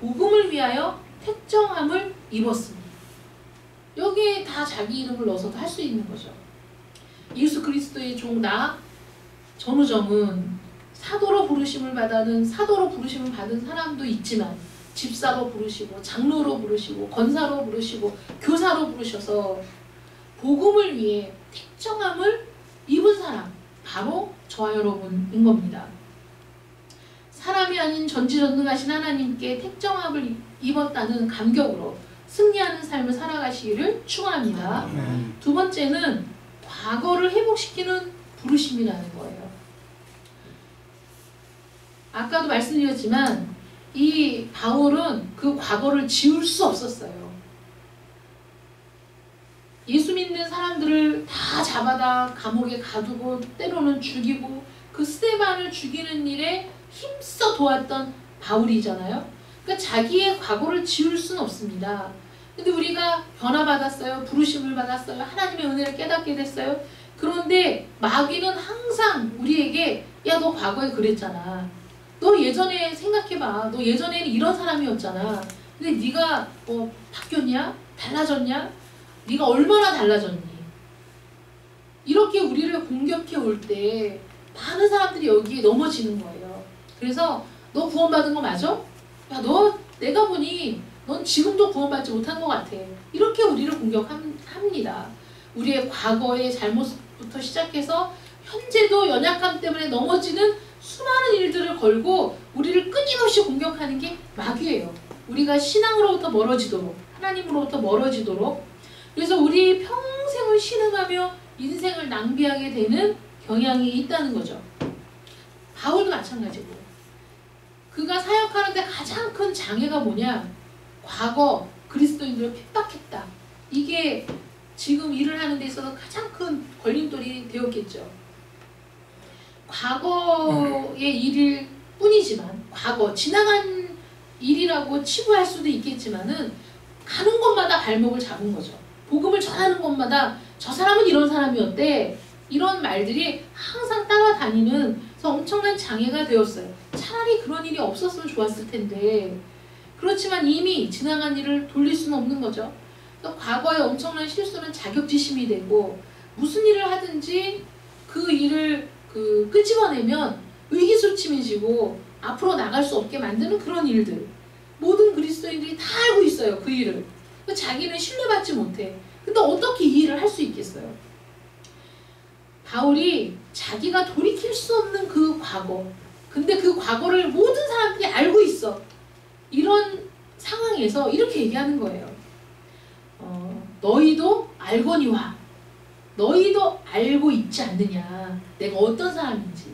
복음을 위하여 택정함을 입었습니다. 여기에 다 자기 이름을 넣어서도 할 수 있는 거죠. 예수 그리스도의 종 나 전우정은 사도로 부르심을 받은 사람도 있지만 집사로 부르시고 장로로 부르시고 권사로 부르시고 교사로 부르셔서 복음을 위해 택정함을 입은 사람, 바로 저와 여러분인 겁니다. 사람이 아닌 전지전능하신 하나님께 택정함을 입었다는 감격으로 승리하는 삶을 살아가시기를 축원합니다. 두 번째는 과거를 회복시키는 부르심이라는 거예요. 아까도 말씀드렸지만 이 바울은 그 과거를 지울 수 없었어요. 예수 믿는 사람들을 다 잡아다 감옥에 가두고 때로는 죽이고 그 스데반을 죽이는 일에 힘써 도왔던 바울이잖아요. 그러니까 자기의 과거를 지울 수는 없습니다. 근데 우리가 변화받았어요. 부르심을 받았어요. 하나님의 은혜를 깨닫게 됐어요. 그런데 마귀는 항상 우리에게 야, 너 과거에 그랬잖아. 너 예전에 생각해봐. 너 예전에는 이런 사람이었잖아. 근데 네가 바뀌었냐? 달라졌냐? 네가 얼마나 달라졌니? 이렇게 우리를 공격해 올 때 많은 사람들이 여기에 넘어지는 거예요. 그래서 너 구원받은 거 맞아? 야, 너 내가 보니 넌 지금도 구원받지 못한 것 같아. 이렇게 우리를 공격합니다. 우리의 과거의 잘못부터 시작해서 현재도 연약함 때문에 넘어지는 수많은 일들을 걸고 우리를 끊임없이 공격하는 게 마귀예요. 우리가 신앙으로부터 멀어지도록, 하나님으로부터 멀어지도록. 그래서 우리 평생을 신음하며 인생을 낭비하게 되는 경향이 있다는 거죠. 바울도 마찬가지고. 그가 사역하는데 가장 큰 장애가 뭐냐? 과거 그리스도인들을 핍박했다. 이게 지금 일을 하는 데 있어서 가장 큰 걸림돌이 되었겠죠. 과거의 일일 뿐이지만, 과거, 지나간 일이라고 치부할 수도 있겠지만은 가는 곳마다 발목을 잡은 거죠. 복음을 전하는 곳마다 저 사람은 이런 사람이었대. 이런 말들이 항상 따라다니는 엄청난 장애가 되었어요. 차라리 그런 일이 없었으면 좋았을 텐데 그렇지만 이미 지나간 일을 돌릴 수는 없는 거죠. 과거의 엄청난 실수는 자격지심이 되고 무슨 일을 하든지 그 일을 끄집어내면 의기소침해지고 앞으로 나갈 수 없게 만드는 그런 일들. 모든 그리스도인들이 다 알고 있어요. 그 일을. 자기는 신뢰받지 못해. 근데 어떻게 이 일을 할 수 있겠어요? 바울이 자기가 돌이킬 수 없는 그 과거, 근데 그 과거를 모든 사람들이 알고 있어. 이런 상황에서 이렇게 얘기하는 거예요. 너희도 알거니와 너희도 알고 있지 않느냐, 내가 어떤 사람인지.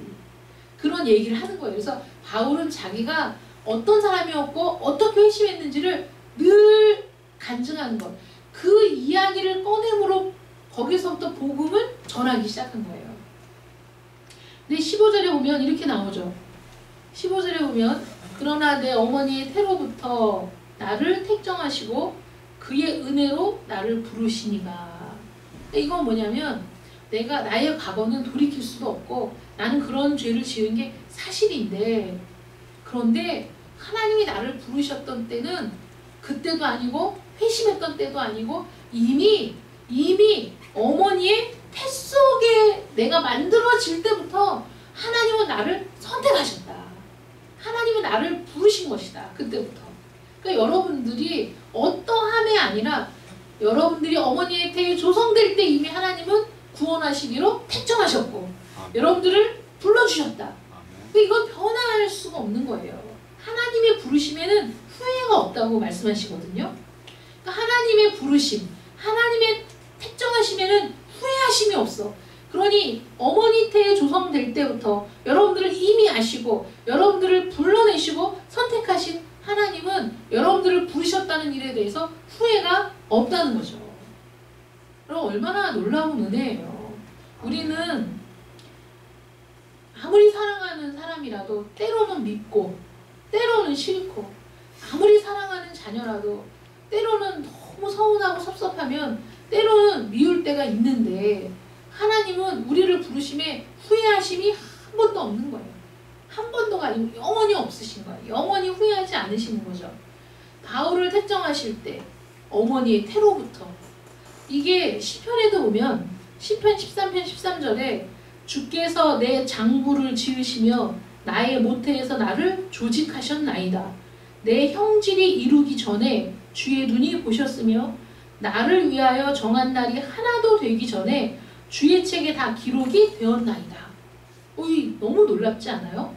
그런 얘기를 하는 거예요. 그래서 바울은 자기가 어떤 사람이었고 어떻게 회심했는지를 늘 간증하는 것, 그 이야기를 꺼내므로 거기서부터 복음을 전하기 시작한 거예요. 근데 15절에 보면 이렇게 나오죠. 15절에 보면 그러나 내 어머니의 태로부터 나를 택정하시고 그의 은혜로 나를 부르시니가. 이건 뭐냐면 내가 나의 과거는 돌이킬 수도 없고 나는 그런 죄를 지은 게 사실인데, 그런데 하나님이 나를 부르셨던 때는 그때도 아니고 회심했던 때도 아니고 이미 어머니의 태 속에 내가 만들어질 때부터 하나님은 나를 선택하셨다. 하나님은 나를 부르신 것이다. 그때부터. 그러니까 여러분들이 어떠함이 아니라 여러분들이 어머니의 태에 조성될 때 이미 하나님은 구원하시기로 택정하셨고 여러분들을 불러주셨다. 그러니까 이건 변할 수가 없는 거예요. 하나님의 부르심에는 후회가 없다고 말씀하시거든요. 그러니까 하나님의 부르심, 하나님의 택정하심에는 후회하심이 없어. 그러니 어머니 태에 조성될 때부터 여러분들을 이미 아시고 여러분들을 불러내시고 선택하신 하나님은 여러분들을 부르셨다는 일에 대해서 후회가 없다는 거죠. 그럼 얼마나 놀라운 은혜예요. 우리는 아무리 사랑하는 사람이라도 때로는 밉고 때로는 싫고 아무리 사랑하는 자녀라도 때로는 너무 서운하고 섭섭하면 때로는 미울 때가 있는데 하나님은 우리를 부르심에 후회하심이 한 번도 없는 거예요. 한 번도가 아니고 영원히 없으신 거예요. 영원히 후회하지 않으시는 거죠. 바울을 택정하실 때 어머니의 태로부터 이게 시편에도 보면 시편 13편 13절에 주께서 내 장부를 지으시며 나의 모태에서 나를 조직하셨나이다. 내 형질이 이루기 전에 주의 눈이 보셨으며 나를 위하여 정한 날이 하나도 되기 전에 주의 책에 다 기록이 되었나이다. 어이, 너무 놀랍지 않아요?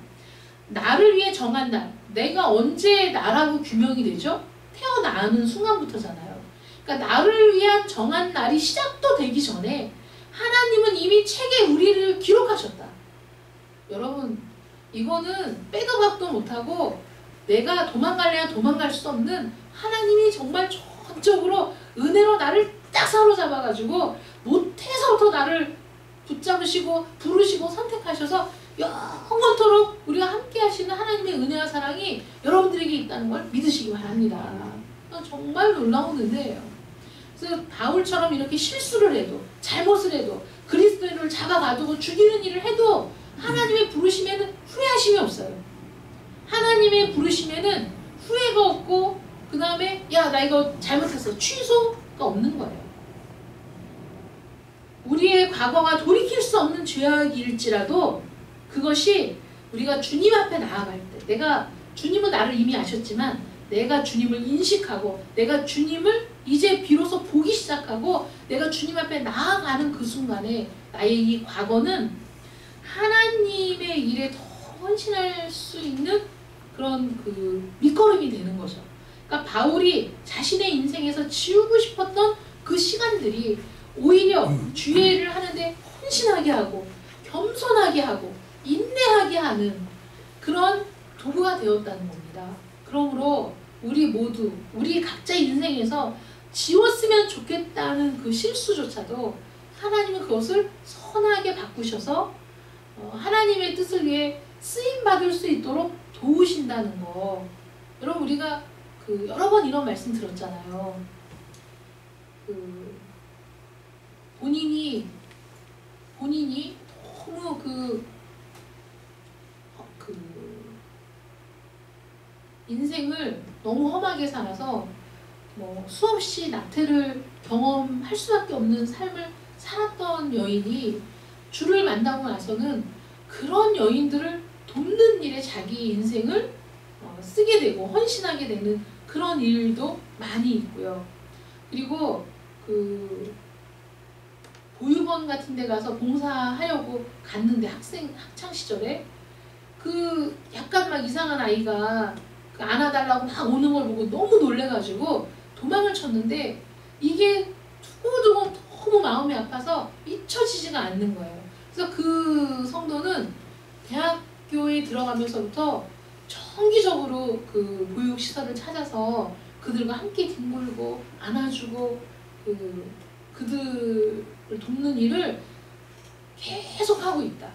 나를 위해 정한 날, 내가 언제 나라고 규명이 되죠? 태어나는 순간부터잖아요. 그러니까 나를 위한 정한 날이 시작도 되기 전에 하나님은 이미 책에 우리를 기록하셨다. 여러분, 이거는 빼도 박도 못하고 내가 도망갈래야 도망갈 수 없는 하나님이 정말 전적으로 은혜로 나를 딱 사로잡아가지고 모태에서부터 나를 붙잡으시고 부르시고 선택하셔서 영원토록 우리가 함께 하시는 하나님의 은혜와 사랑이 여러분들에게 있다는 걸 믿으시기 바랍니다. 정말 놀라운 은혜예요. 그래서 바울처럼 이렇게 실수를 해도 잘못을 해도 그리스도인을 잡아가두고 죽이는 일을 해도 하나님의 부르심에는 후회하심이 없어요. 하나님의 부르심에는 후회가 없고 그 다음에 야 나 이거 잘못했어 취소가 없는 거예요. 우리의 과거가 돌이킬 수 없는 죄악일지라도 그것이 우리가 주님 앞에 나아갈 때 내가 주님은 나를 이미 아셨지만 내가 주님을 인식하고 내가 주님을 이제 비로소 보기 시작하고 내가 주님 앞에 나아가는 그 순간에 나의 이 과거는 하나님의 일에 더 헌신할 수 있는 그런 그 밑거름이 되는 거죠. 그러니까 바울이 자신의 인생에서 지우고 싶었던 그 시간들이 오히려 주의 일을 하는데 헌신하게 하고 겸손하게 하고 인내하게 하는 그런 도구가 되었다는 겁니다. 그러므로 우리 모두 우리 각자 인생에서 지웠으면 좋겠다는 그 실수조차도 하나님은 그것을 선하게 바꾸셔서 하나님의 뜻을 위해 쓰임받을 수 있도록 도우신다는 거. 여러분 우리가 여러 번 이런 말씀 들었잖아요. 본인이 너무 인생을 너무 험하게 살아서 뭐 수없이 낙태를 경험할 수밖에 없는 삶을 살았던 여인이 주를 만나고 나서는 그런 여인들을 돕는 일에 자기 인생을 쓰게 되고 헌신하게 되는 그런 일도 많이 있고요. 그리고 보육원 같은 데 가서 봉사하려고 갔는데 학창 시절에 약간 막 이상한 아이가 안아달라고 막 오는 걸 보고 너무 놀래가지고 도망을 쳤는데 이게 두고두고 너무 마음이 아파서 잊혀지지가 않는 거예요. 그래서 그 성도는 대학교에 들어가면서부터 정기적으로 그 보육시설을 찾아서 그들과 함께 뒹굴고 안아주고 그들을 돕는 일을 계속 하고 있다.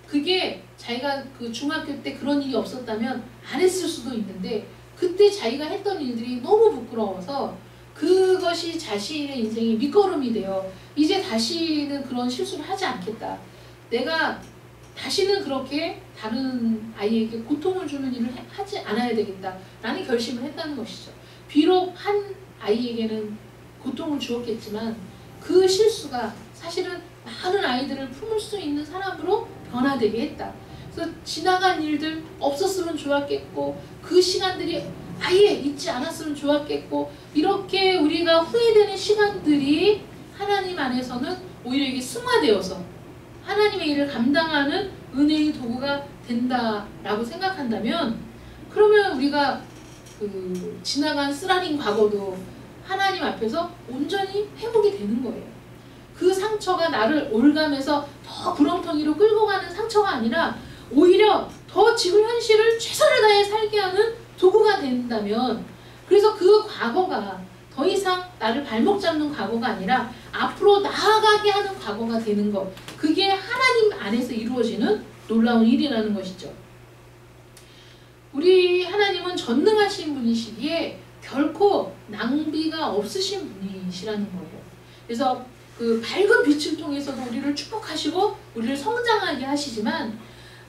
그게 자기가 중학교 때 그런 일이 없었다면 안 했을 수도 있는데 그때 자기가 했던 일들이 너무 부끄러워서 그것이 자신의 인생의 밑거름이 되어 이제 다시는 그런 실수를 하지 않겠다. 내가 다시는 그렇게 다른 아이에게 고통을 주는 일을 하지 않아야 되겠다라는 결심을 했다는 것이죠. 비록 한 아이에게는 고통을 주었겠지만 그 실수가 사실은 많은 아이들을 품을 수 있는 사람으로 변화되게 했다. 그래서 지나간 일들 없었으면 좋았겠고 그 시간들이 아예 있지 않았으면 좋았겠고 이렇게 우리가 후회되는 시간들이 하나님 안에서는 오히려 이게 승화되어서 하나님의 일을 감당하는 은혜의 도구가 된다라고 생각한다면 그러면 우리가 그 지나간 쓰라린 과거도 하나님 앞에서 온전히 회복이 되는 거예요. 그 상처가 나를 올가면서 더 구렁텅이로 끌고 가는 상처가 아니라 오히려 더 지금 현실을 최선을 다해 살게 하는 도구가 된다면 그래서 그 과거가 더 이상 나를 발목 잡는 과거가 아니라 앞으로 나아가게 하는 과거가 되는 것 그게 하나님 안에서 이루어지는 놀라운 일이라는 것이죠. 우리 하나님은 전능하신 분이시기에 결코 낭비가 없으신 분이시라는 거예요. 그래서 그 밝은 빛을 통해서도 우리를 축복하시고 우리를 성장하게 하시지만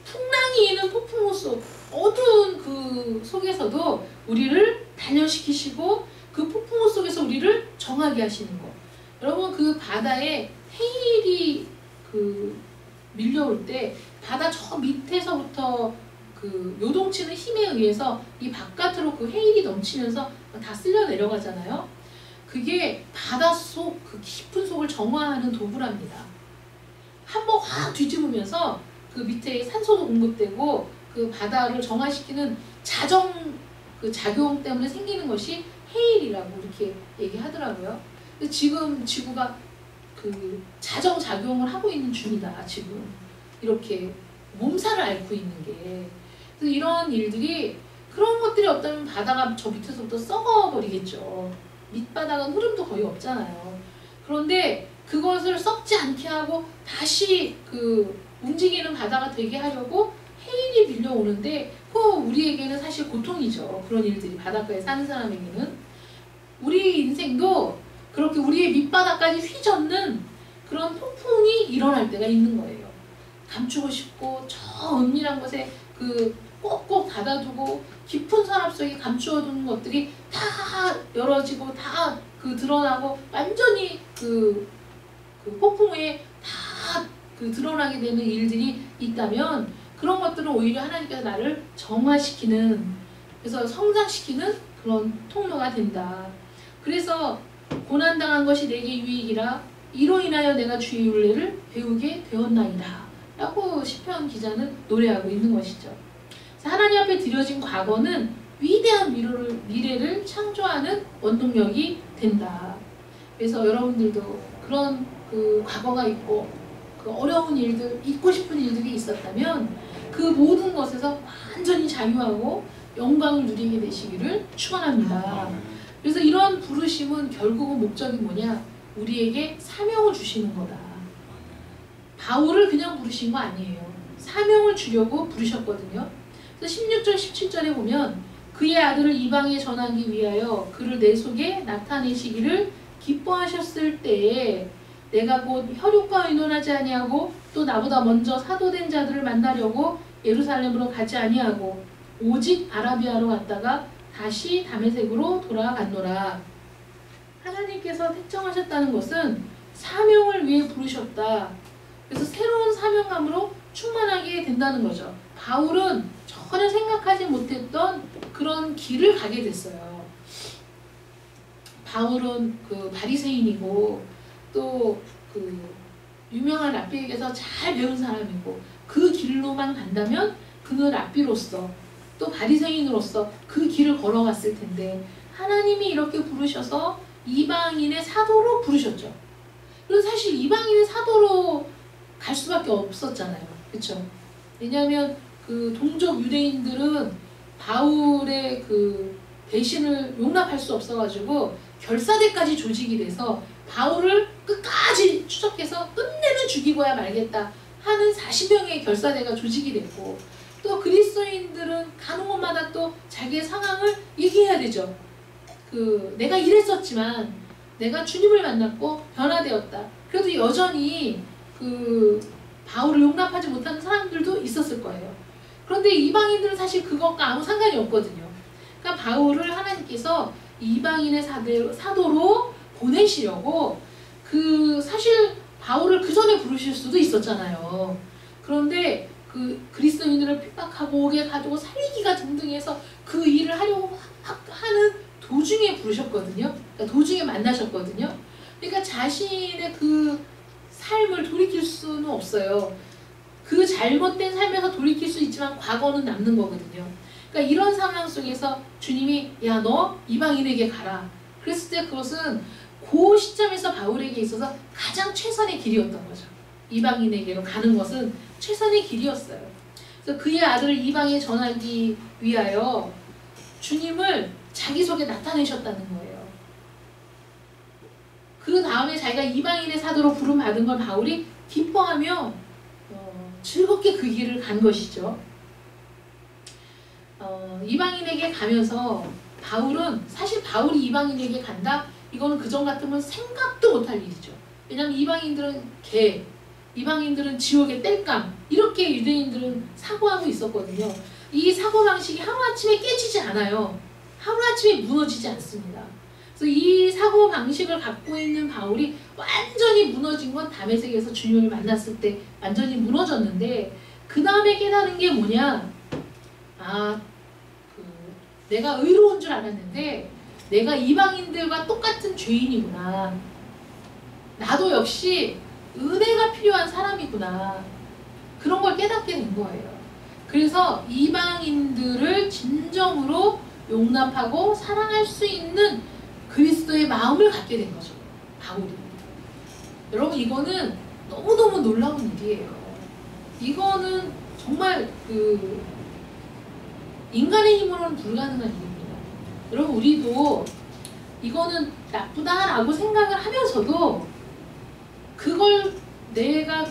풍랑이 있는 폭풍우 속 어두운 그 속에서도 우리를 단련시키시고 그 폭풍우 속에서 우리를 정하게 하시는 것. 여러분 그 바다에 해일이 그 밀려올 때 바다 저 밑에서부터 그 요동치는 힘에 의해서 이 바깥으로 그 해일이 넘치면서 다 쓸려 내려가잖아요. 그게 바닷속 그 깊은 속을 정화하는 도구랍니다. 한번 확 뒤집으면서 그 밑에 산소도 공급되고 그 바다를 정화시키는 그 작용 때문에 생기는 것이 해일이라고 이렇게 얘기하더라고요. 지금 지구가 그 자정작용을 하고 있는 중이다. 지금 이렇게 몸살을 앓고 있는 게. 그래서 이런 일들이 그런 것들이 없다면 바다가 저 밑에서부터 썩어버리겠죠. 밑바닥은 흐름도 거의 없잖아요. 그런데 그것을 썩지 않게 하고 다시 그 움직이는 바다가 되게 하려고 해일이 밀려오는데 그거 우리에게는 사실 고통이죠. 그런 일들이 바닷가에 사는 사람에게는. 우리 인생도 그렇게 우리의 밑바닥까지 휘젓는 그런 폭풍이 일어날 때가 있는 거예요. 감추고 싶고 저 은밀한 곳에 그 꼭꼭 닫아두고 깊은 서랍 속에 감추어두는 것들이 다 열어지고 다 그 드러나고 완전히 그 폭풍에 다 그 드러나게 되는 일들이 있다면 그런 것들은 오히려 하나님께서 나를 정화시키는 그래서 성장시키는 그런 통로가 된다. 그래서 고난당한 것이 내게 유익이라 이로 인하여 내가 주의 윤례를 배우게 되었나이다 라고 시편 기자는 노래하고 있는 것이죠. 하나님 앞에 드려진 과거는 위대한 미래를 창조하는 원동력이 된다. 그래서 여러분들도 그런 그 과거가 있고 그 어려운 일들, 잊고 싶은 일들이 있었다면 그 모든 것에서 완전히 자유하고 영광을 누리게 되시기를 축원합니다. 그래서 이런 부르심은 결국은 목적이 뭐냐? 우리에게 사명을 주시는 거다. 바울을 그냥 부르신 거 아니에요. 사명을 주려고 부르셨거든요. 그래서 16절, 17절에 보면 그의 아들을 이방에 전하기 위하여 그를 내 속에 나타내시기를 기뻐하셨을 때에 내가 곧 혈육과 의논하지 아니하고 또 나보다 먼저 사도된 자들을 만나려고 예루살렘으로 가지 아니하고 오직 아라비아로 갔다가 다시 다메섹으로 돌아갔노라. 하나님께서 택정하셨다는 것은 사명을 위해 부르셨다. 그래서 새로운 사명감으로 충만하게 된다는 거죠. 바울은 전혀 생각하지 못했던 그런 길을 가게 됐어요. 바울은 그 바리새인이고 또 그 유명한 랍비에게서 잘 배운 사람이고 그 길로만 간다면 그는 랍비로서 또 바리새인으로서 그 길을 걸어갔을 텐데 하나님이 이렇게 부르셔서 이방인의 사도로 부르셨죠. 그래서 사실 이방인의 사도로 갈 수밖에 없었잖아요. 그렇죠? 왜냐하면 그 동족 유대인들은 바울의 그 배신을 용납할 수 없어가지고 결사대까지 조직이 돼서 바울을 끝까지 추적해서 끝내는 죽이고야 말겠다 하는 40명의 결사대가 조직이 됐고 또 그리스도인들은 가는 곳마다 또 자기의 상황을 얘기해야 되죠. 그 내가 이랬었지만 내가 주님을 만났고 변화되었다. 그래도 여전히 그 바울을 용납하지 못하는 사람들도 있었을 거예요. 그런데 이방인들은 사실 그것과 아무 상관이 없거든요. 그러니까 바울을 하나님께서 이방인의 사도로 보내시려고 그 사실 바울을 그 전에 부르실 수도 있었잖아요. 그런데 그 그리스도인들을 핍박하고 오게 가지고 살리기가 등등해서 그 일을 하려고 하는 도중에 부르셨거든요. 그러니까 도중에 만나셨거든요. 그러니까 자신의 그 삶을 돌이킬 수는 없어요. 그 잘못된 삶에서 돌이킬 수 있지만 과거는 남는 거거든요. 그러니까 이런 상황 속에서 주님이 야, 너 이방인에게 가라. 그랬을 때 그것은 그 시점에서 바울에게 있어서 가장 최선의 길이었던 거죠. 이방인에게로 가는 것은 최선의 길이었어요. 그래서 그의 아들을 이방에 전하기 위하여 주님을 자기 속에 나타내셨다는 거예요. 그 다음에 자기가 이방인의 사도로 부름받은 걸 바울이 기뻐하며 즐겁게 그 길을 간 것이죠. 이방인에게 가면서 바울은 사실 바울이 이방인에게 간다? 이거는 그전 같으면 생각도 못할 일이죠. 왜냐하면 이방인들은 개, 이방인들은 지옥의 땔감, 이렇게 유대인들은 사고하고 있었거든요. 이 사고방식이 하루아침에 깨지지 않아요. 하루아침에 무너지지 않습니다. 그래서 이 사고방식을 갖고 있는 바울이 완전히 무너진 건 다메섹에서 주님을 만났을 때 완전히 무너졌는데, 그 다음에 깨달은 게 뭐냐? 내가 의로운 줄 알았는데 내가 이방인들과 똑같은 죄인이구나. 나도 역시 은혜가 필요한 사람이구나. 그런 걸 깨닫게 된 거예요. 그래서 이방인들을 진정으로 용납하고 사랑할 수 있는 그리스도의 마음을 갖게 된 거죠. 바울이. 여러분, 이거는 너무너무 놀라운 일이에요. 이거는 정말 인간의 힘으로는 불가능한 일입니다. 여러분, 우리도 이거는 나쁘다라고 생각을 하면서도 그걸 내가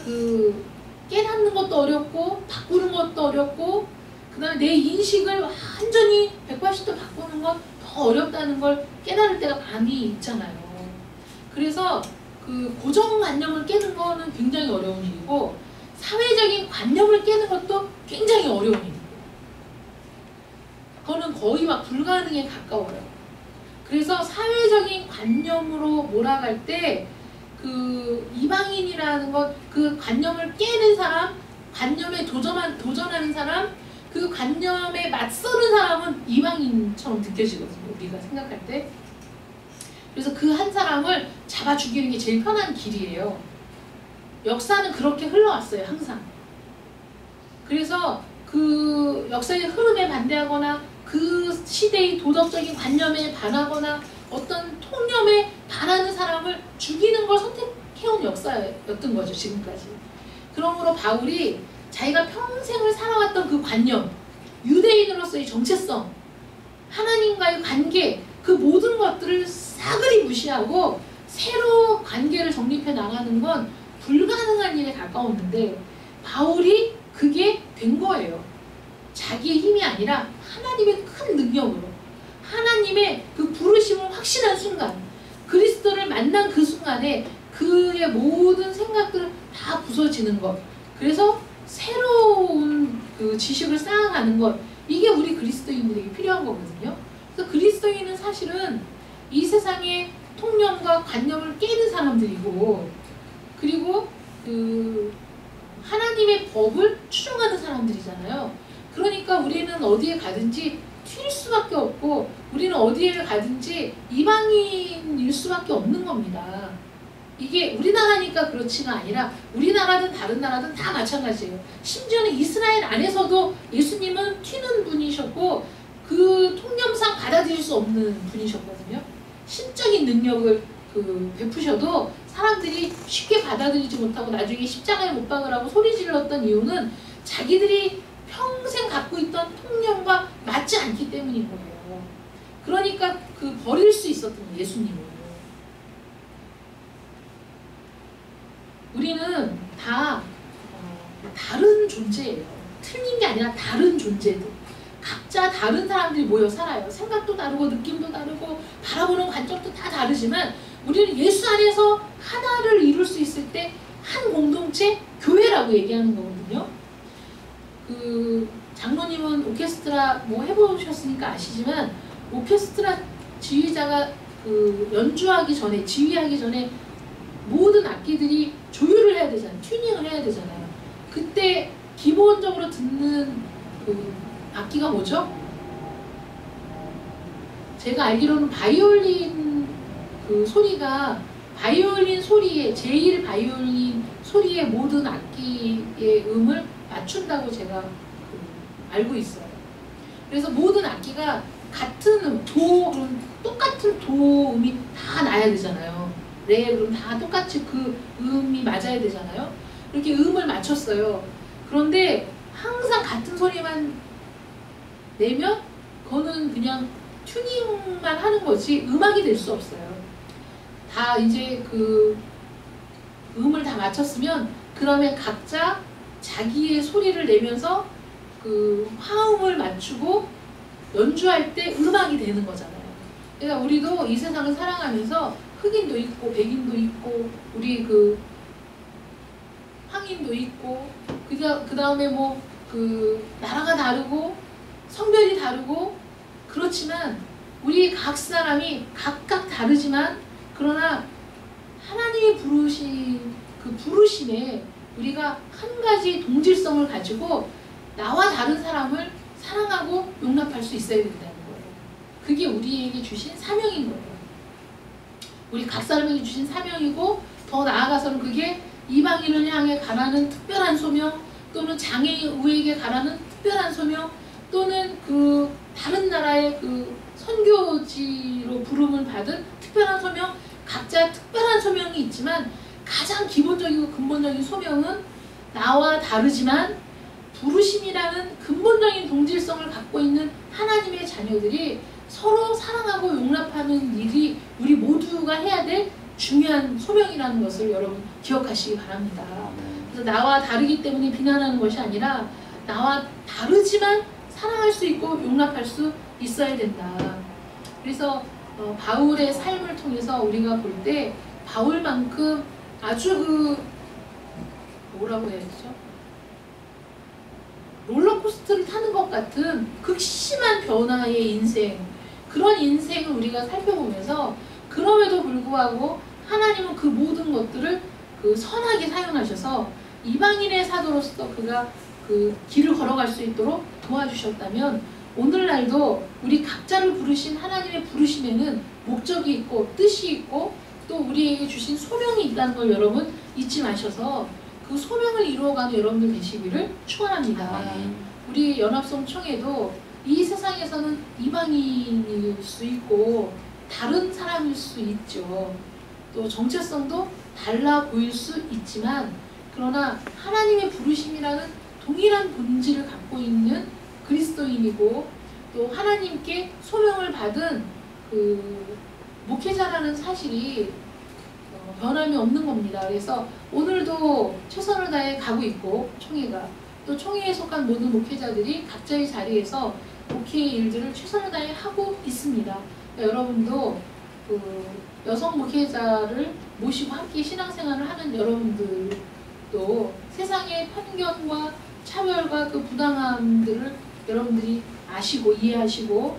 깨닫는 것도 어렵고 바꾸는 것도 어렵고, 그 다음에 내 인식을 완전히 180도 바꾸는 건 더 어렵다는 걸 깨달을 때가 많이 있잖아요. 그래서 고정관념을 깨는 거는 굉장히 어려운 일이고, 사회적인 관념을 깨는 것도 굉장히 어려운 일이에요. 그거는 거의 막 불가능에 가까워요. 그래서 사회적인 관념으로 몰아갈 때 이방인이라는 것, 그 관념을 깨는 사람, 관념에 도전하는 사람, 그 관념에 맞서는 사람은 이방인처럼 느껴지거든요. 우리가 생각할 때. 그래서 그 한 사람을 잡아 죽이는 게 제일 편한 길이에요. 역사는 그렇게 흘러왔어요, 항상. 그래서 그 역사의 흐름에 반대하거나 그 시대의 도덕적인 관념에 반하거나 어떤 통념에 반하는 사람을 죽이는 걸 선택해온 역사였던 거죠, 지금까지. 그러므로 바울이 자기가 평생을 살아왔던 그 관념, 유대인으로서의 정체성, 하나님과의 관계, 그 모든 것들을 싸그리 무시하고 새로 관계를 정립해 나가는 건 불가능한 일에 가까웠는데, 바울이 그게 된 거예요. 자기의 힘이 아니라 하나님의 큰 능력으로, 하나님의 그 부르심을 확신한 순간, 그리스도를 만난 그 순간에 그의 모든 생각들은 다 부서지는 것. 그래서 새로운 그 지식을 쌓아가는 것, 이게 우리 그리스도인들에게 필요한 거거든요. 그래서 그리스도인은 사실은 이 세상의 통념과 관념을 깨는 사람들이고, 그리고 하나님의 법을 추종하는 사람들이잖아요. 그러니까 우리는 어디에 가든지 튈 수밖에 없고, 우리는 어디에 가든지 이방인일 수밖에 없는 겁니다. 이게 우리나라니까 그렇지가 아니라 우리나라든 다른 나라든 다 마찬가지예요. 심지어는 이스라엘 안에서도 예수님은 튀는 분이셨고 그 통념상 받아들일 수 없는 분이셨거든요. 신적인 능력을 베푸셔도 사람들이 쉽게 받아들이지 못하고 나중에 십자가에 못 박으라고 소리 질렀던 이유는 자기들이 평생 갖고 있던 통념과 맞지 않기 때문인 거예요. 그러니까 버릴 수 있었던 예수님을. 우리는 다 다른 존재예요. 틀린 게 아니라 다른 존재들. 각자 다른 사람들이 모여 살아요. 생각도 다르고 느낌도 다르고 바라보는 관점도 다 다르지만 우리는 예수 안에서 하나를 이룰 수 있을 때 한 공동체, 교회라고 얘기하는 거거든요. 장로님은 오케스트라 해보셨으니까 아시지만, 오케스트라 지휘자가 연주하기 전에, 지휘하기 전에 모든 악기들이 조율을 해야 되잖아요. 튜닝을 해야 되잖아요. 그때 기본적으로 듣는 그 악기가 뭐죠? 제가 알기로는 바이올린 그 소리가 바이올린 소리에 제일 바이올린 소리의 모든 악기의 음을 맞춘다고 제가 알고 있어요. 그래서 모든 악기가 같은 음, 그럼 똑같은 도 음이 다 나야 되잖아요. 레 그럼 다 똑같이 그 음이 맞아야 되잖아요. 이렇게 음을 맞췄어요. 그런데 항상 같은 소리만 내면 그거는 그냥 튜닝만 하는 거지 음악이 될 수 없어요. 다 이제 그 음을 다 맞췄으면 그 다음에 각자 자기의 소리를 내면서 그 화음을 맞추고 연주할 때 음악이 되는 거잖아요. 그러니까 우리도 이 세상을 살아가면서 흑인도 있고 백인도 있고 우리 그 황인도 있고 그 다음에 뭐 그 나라가 다르고 성별이 다르고 그렇지만 우리 각 사람이 각각 다르지만 그러나 하나님이 부르신 그 부르심에 우리가 한 가지 동질성을 가지고 나와 다른 사람을 사랑하고 용납할 수 있어야 된다는 거예요. 그게 우리에게 주신 사명인 거예요. 우리 각 사람에게 주신 사명이고 더 나아가서는 그게 이방인을 향해 가라는 특별한 소명 또는 장애우에게 가라는 특별한 소명 또는 그 다른 나라의 그 선교지로 부름을 받은 특별한 소명 각자 특별한 소명이 있지만 가장 기본적이고 근본적인 소명은 나와 다르지만 부르심이라는 근본적인 동질성을 갖고 있는 하나님의 자녀들이 서로 사랑하고 용납하는 일이 우리 모두가 해야 될 중요한 소명이라는 것을 여러분 기억하시기 바랍니다. 그래서 나와 다르기 때문에 비난하는 것이 아니라 나와 다르지만 사랑할 수 있고 용납할 수 있어야 된다. 그래서 바울의 삶을 통해서 우리가 볼 때 바울만큼 아주 그 뭐라고 해야 되죠? 롤러코스터를 타는 것 같은 극심한 변화의 인생 그런 인생을 우리가 살펴보면서 그럼에도 불구하고 하나님은 그 모든 것들을 그 선하게 사용하셔서 이방인의 사도로서 그가 그 길을 걸어갈 수 있도록 도와주셨다면 오늘날도 우리 각자를 부르신 하나님의 부르심에는 목적이 있고 뜻이 있고 또 우리에게 주신 소명이 있다는 걸 여러분 잊지 마셔서 그 소명을 이루어가는 여러분들 되시기를 축원합니다. 우리 연합성 총회도 이 세상에서는 이방인일 수 있고 다른 사람일 수 있죠. 또 정체성도 달라 보일 수 있지만 그러나 하나님의 부르심이라는 동일한 본질을 갖고 있는 그리스도인이고 또 하나님께 소명을 받은 그 목회자라는 사실이 변함이 없는 겁니다. 그래서 오늘도 최선을 다해 가고 있고 총회가 또 총회에 속한 모든 목회자들이 각자의 자리에서 목회의 일들을 최선을 다해 하고 있습니다. 그러니까 여러분도 그 여성 목회자를 모시고 함께 신앙생활을 하는 여러분들도 세상의 편견과 차별과 그 부당함들을 여러분들이 아시고 이해하시고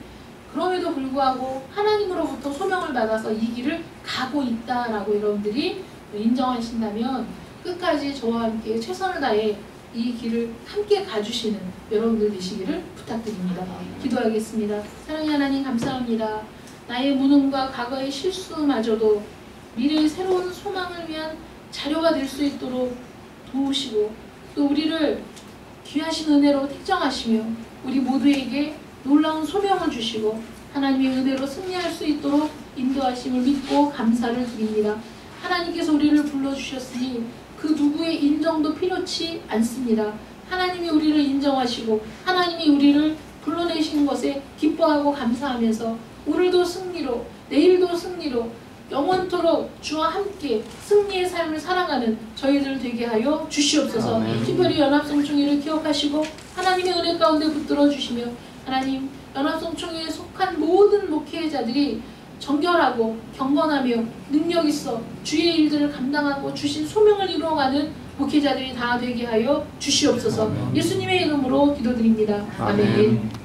그럼에도 불구하고 하나님으로부터 소명을 받아서 이 길을 가고 있다라고 여러분들이 인정하신다면 끝까지 저와 함께 최선을 다해 이 길을 함께 가주시는 여러분들 되시기를 부탁드립니다. 기도하겠습니다. 사랑의 하나님 감사합니다. 나의 무능과 과거의 실수마저도 미래의 새로운 소망을 위한 자료가 될 수 있도록 도우시고 또 우리를 귀하신 은혜로 택정하시며 우리 모두에게 놀라운 소명을 주시고 하나님의 은혜로 승리할 수 있도록 인도하심을 믿고 감사를 드립니다. 하나님께서 우리를 불러주셨으니 그 누구의 인정도 필요치 않습니다. 하나님이 우리를 인정하시고 하나님이 우리를 불러내신 것에 기뻐하고 감사하면서 오늘도 승리로 내일도 승리로 영원토록 주와 함께 승리의 삶을 살아가는 저희들 되게 하여 주시옵소서. 특별히 연합성총회를 기억하시고 하나님의 은혜 가운데 붙들어 주시며 하나님 연합성총회에 속한 모든 목회자들이 정결하고 경건하며 능력 있어 주의 일들을 감당하고 주신 소명을 이루어가는 목회자들이 다 되게 하여 주시옵소서. 예수님의 이름으로 기도드립니다. 아멘.